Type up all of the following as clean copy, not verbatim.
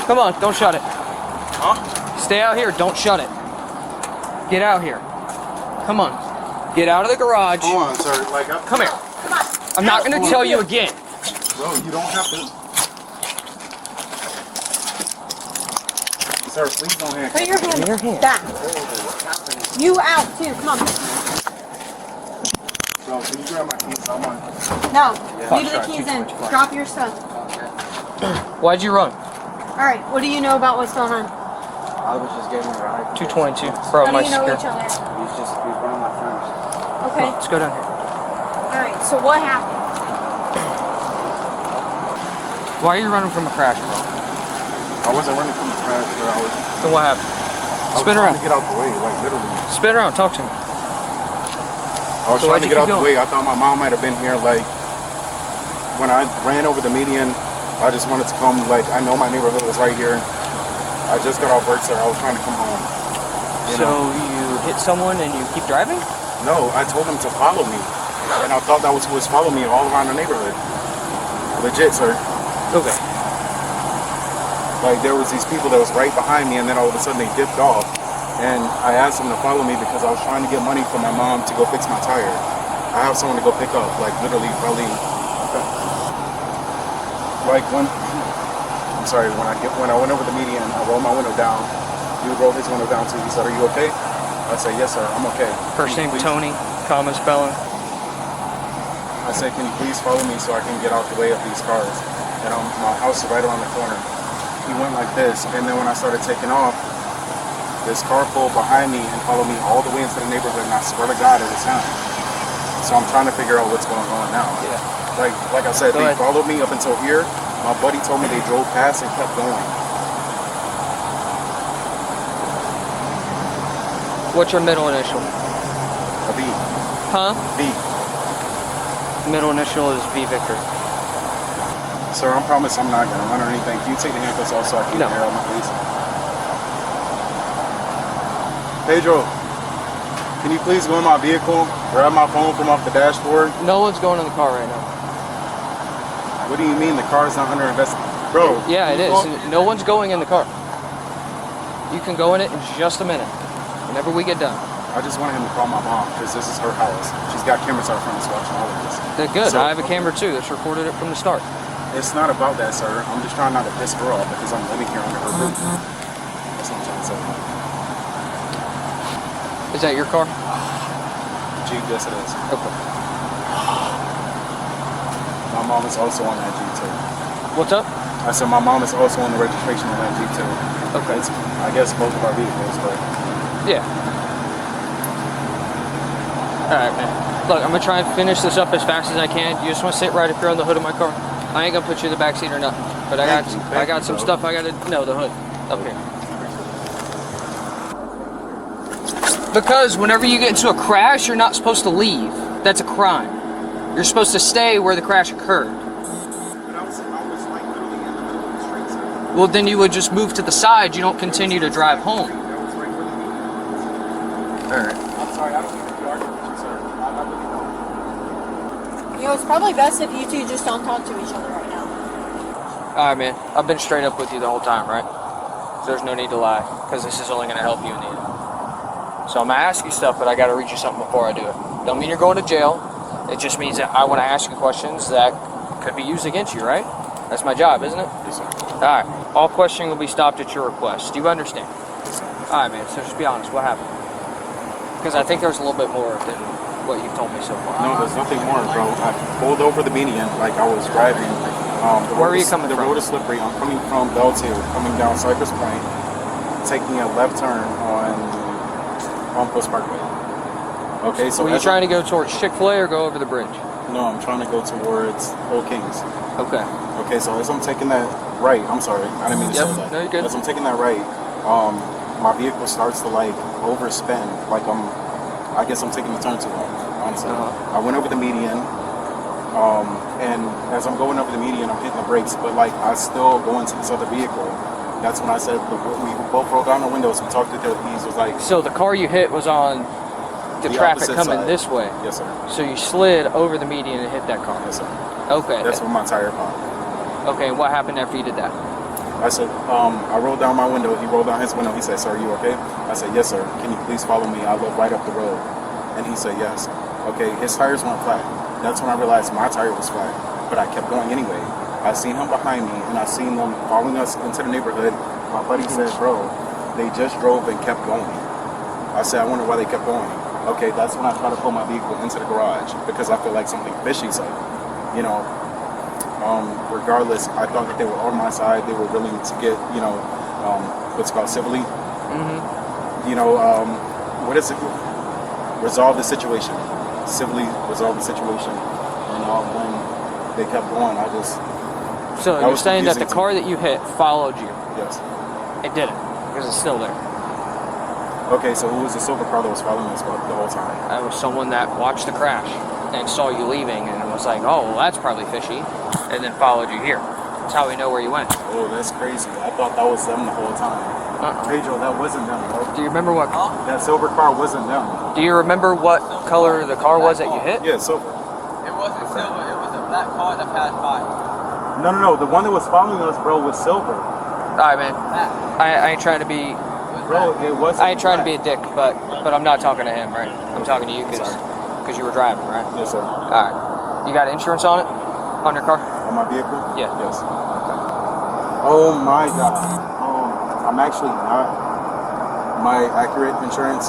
Come on, don't shut it. Huh? Stay out here, don't shut it. Get out here. Come on. Get out of the garage. Hold on, sir. Like, come here. Come on. I'm not going to tell you again. Bro, you don't have to. Sir, please don't handcuff. Put your hand back. You out too. Come on. Bro, can you grab my keys? I want. No. Yeah, Leave the keys in. Drop your stuff. Why'd you run? All right. What do you know about what's going on? I was just getting a ride. 222. Bro, How my do you know secure. each other? He's one of my friends. Okay. Let's go down here. All right. So what happened? Why are you running from a crash, bro? I wasn't running from the crash, bro. Then what happened? Spin trying around. to get out the way, like literally. Spin around. Talk to me. I was So trying why'd to you get out keep the going? way. I thought my mom might have been here. Like, when I ran over the median, I just wanted to come. Like, I know my neighborhood was right here. I just got off work, sir. I was trying to come home. So you hit someone and you keep driving? No, I told him to follow me. And I thought that was who was following me all around the neighborhood. Legit, sir. Okay. Like, there was these people that was right behind me, and then all of a sudden they dipped off. And I asked them to follow me because I was trying to get money for my mom to go fix my tire. I have someone to go pick up, like literally probably. Like when I went over the median, I rolled my window down. He rolled his window down too. He said, "Are you okay?" I said, "Yes, sir. I'm okay." First name Tony, common spelling. I said, "Can you please follow me so I can get out the way of these cars?" And my house is right around the corner. He went like this, and then when I started taking off, this car pulled behind me and followed me all the way into the neighborhood, and I swear to God, it was him. So I'm trying to figure out what's going on now. Yeah. Like I said, Go they ahead. followed me up until here. My buddy told me they drove past and kept going. What's your middle initial? A V. Huh? V. Middle initial is V Victor. Sir, I promise I'm not going to run or anything. Can you take the handcuffs off so I can No. get out my face? Pedro, can you please go in my vehicle, grab my phone from off the dashboard? No one's going in the car right now. What do you mean the car is not under investigation? Bro. Yeah, it is. No one's going in the car. You can go in it in just a minute. Whenever we get done. I just wanted him to call my mom because this is her house. She's got cameras out front that's watching all of this. They're good. So- I have a camera too that's recorded it from the start. It's not about that, sir. I'm just trying not to piss her off because I'm living here under her roof. That's what I'm trying to say. Is that your car? Jeep, yes it is. Okay. My mom is also on that Jeep too. What's up? I said my mom is also on the registration on that Jeep too. Okay. It's, I guess both of our vehicles, but Yeah. Alright, man. Look, I'm gonna try and finish this up as fast as I can. You just wanna sit right up here on the hood of my car? I ain't gonna put you in the back seat or nothing. But I got some stuff I gotta know, the hood. Up here. Because whenever you get into a crash, you're not supposed to leave. That's a crime. You're supposed to stay where the crash occurred. I was like literally in the middle of the street, sir. Well, then you would just move to the side. You don't continue to drive home. That was right where the Alright. I'm sorry, I don't mean to be arguing with you, sir. I really don't. You know, it's probably best if you two just don't talk to each other right now. Alright, man. I've been straight up with you the whole time, right? So there's no need to lie, because this is only going to help you in the end. So I'm going to ask you stuff, but I got to read you something before I do it. Don't mean you're going to jail. It just means that I want to ask you questions that could be used against you, right? That's my job, isn't it? Yes, sir. Alright. All questioning will be stopped at your request. Do you understand? Yes, sir. Alright, man. So just be honest. What happened? Because I think there's a little bit more than what you've told me so far. No, there's nothing more, bro. I pulled over the median like I was driving. Where were you coming from? The from? road is slippery. I'm coming from Bellevue, coming down Cypress Point, taking a left turn on Post Parkway. Okay, so Were you trying to go towards Chick-fil-A or go over the bridge? No, I'm trying to go towards Old Kings. Okay. Okay, so as I'm taking that right, I'm sorry, I didn't mean to say that. No, you're good. As I'm taking that right, my vehicle starts to like overspin, like I guess I'm taking the turn too long, honestly. I went over the median, and as I'm going over the median, I'm hitting the brakes, but like I still go into this other vehicle. That's when I said, we both rolled down the windows, we talked to the keys, was like... So the car you hit was on the traffic opposite coming side. this way? Yes, sir. So you slid over the median and hit that car? Yes, sir. Okay. That's when my tire popped. Okay, and what happened after you did that? I said, I rolled down my window. He rolled down his window. He said, sir, are you okay? I said, yes, sir. Can you please follow me? I live right up the road. And he said, yes. Okay, his tires went flat. That's when I realized my tire was flat. But I kept going anyway. I seen him behind me, and I seen them following us into the neighborhood. My buddy said, bro, they just drove and kept going. I said, I wonder why they kept going. Okay, that's when I tried to pull my vehicle into the garage because I feel like something fishy's up. You know, regardless, I thought that they were on my side. They were willing to get, you know, what's called civilly. You know, what is it? Resolve the situation. Civilly resolve the situation. And when they kept going, I just... So you're saying that the car that you hit followed you? Yes. It didn't, because it's still there. Okay, so who was the silver car that was following us the whole time? It was someone that watched the crash and saw you leaving and was like, oh, well, that's probably fishy, and then followed you here. That's how we know where you went. Oh, that's crazy. I thought that was them the whole time. Pedro, that wasn't them, bro. Do you remember what? That silver car wasn't them. Do you remember what color the car was that you hit? Yeah, silver. It wasn't silver. It was a black car that passed by. No. The one that was following us, bro, was silver. All right, man. I ain't trying to be... Bro, it wasn't. I ain't trying to be a dick, but I'm not talking to him, right? I'm talking to you because you were driving, right? Yes, sir. All right. You got insurance on it? On your car? On my vehicle? Yeah. Yes. Okay. Oh my God. I'm actually not. My accurate insurance,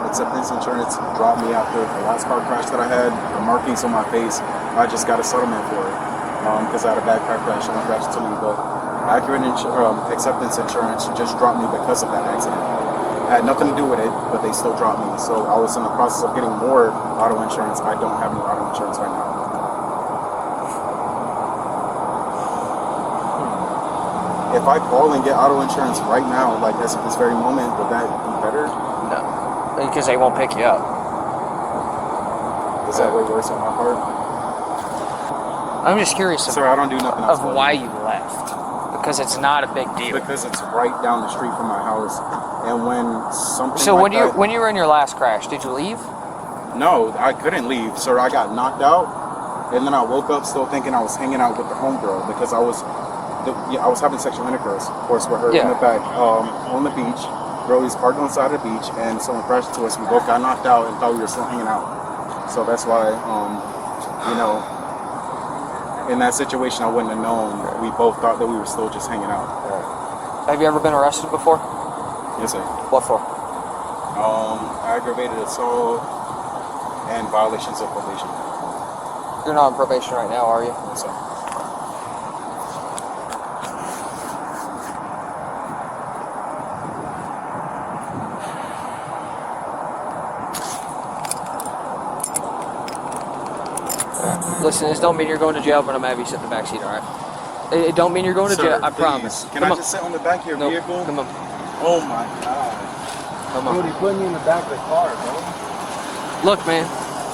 acceptance insurance, dropped me after the last car crash that I had. The markings on my face, I just got a settlement for it because I had a bad car crash and I crashed into me. But accurate acceptance insurance just dropped me because of that accident. It had nothing to do with it, but they still dropped me. So I was in the process of getting more auto insurance. I don't have any auto insurance right now. If I call and get auto insurance right now, like as of this very moment, would that be better? No, because they won't pick you up. Is that way worse on my part? I'm just curious Sir, I don't do nothing else of why you left. Because it's not a big deal. Because it's right down the street from my house, and when something. So like when you were in your last crash, did you leave? No, I couldn't leave, sir. I got knocked out, and then I woke up still thinking I was hanging out with the homegirl because I was having sexual intercourse, of course, with her in the back on the beach. Brody's parked on the side of the beach, and someone crashed into us. We both got knocked out and thought we were still hanging out. So that's why, you know, in that situation, I wouldn't have known. We both thought that we were still just hanging out. Have you ever been arrested before? Yes, sir. What for? Aggravated assault and violations of probation. You're not on probation right now, are you? Yes, sir. Listen, this don't mean you're going to jail, but I'm gonna have you sit in the back seat, all right? It don't mean you're going to jail, I promise. Can I just sit on the back of your vehicle? Come on. Oh my God. Come on. Dude, he put me in the back of the car, bro. Look, man,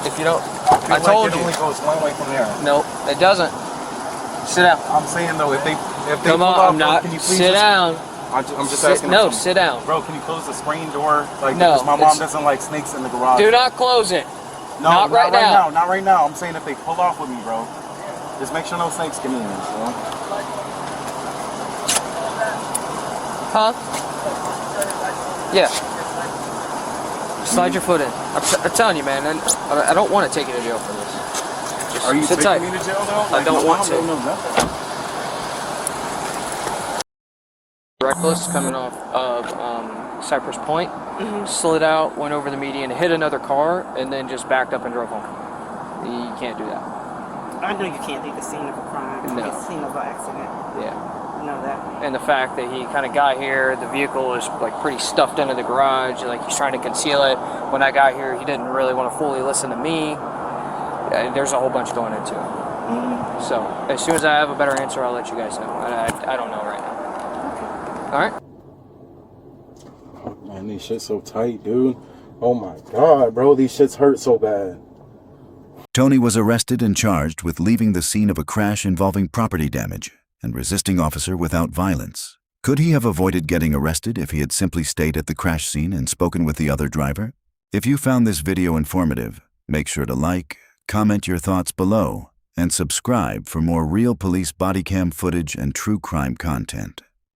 if you don't... I Like told it you. only goes one way from there. No, it doesn't. Sit down. I'm saying though, if they Come pull on, off, I'm not. can you please Sit down. I'm just asking. No, them sit down. Bro, can you close the screen door? Like, No, because my mom doesn't like snakes in the garage. Do not close it. No, not right now. Not right now. I'm saying if they pull off with me, bro. Just make sure no snakes get in, bro. Huh? Yeah. Slide your foot in. I'm telling you, man. I don't want to take you to jail for this. Just Are you sit taking tight. me to jail though? I don't want to. No, nothing. Reckless coming off of Cypress Point, slid out, went over the median, hit another car, and then just backed up and drove home. You can't do that. I know you can't leave the scene of a crime. No. The scene of an accident. Yeah. I know that. And the fact that he kind of got here, the vehicle is like pretty stuffed into the garage, like he's trying to conceal it. When I got here, he didn't really want to fully listen to me. There's a whole bunch going into it. So as soon as I have a better answer, I'll let you guys know. I don't know right now. All right. Man, these shits so tight, dude. Oh my God, bro, these shits hurt so bad. Tony was arrested and charged with leaving the scene of a crash involving property damage and resisting officer without violence. Could he have avoided getting arrested if he had simply stayed at the crash scene and spoken with the other driver? If you found this video informative, make sure to like, comment your thoughts below, and subscribe for more real police body cam footage and true crime content.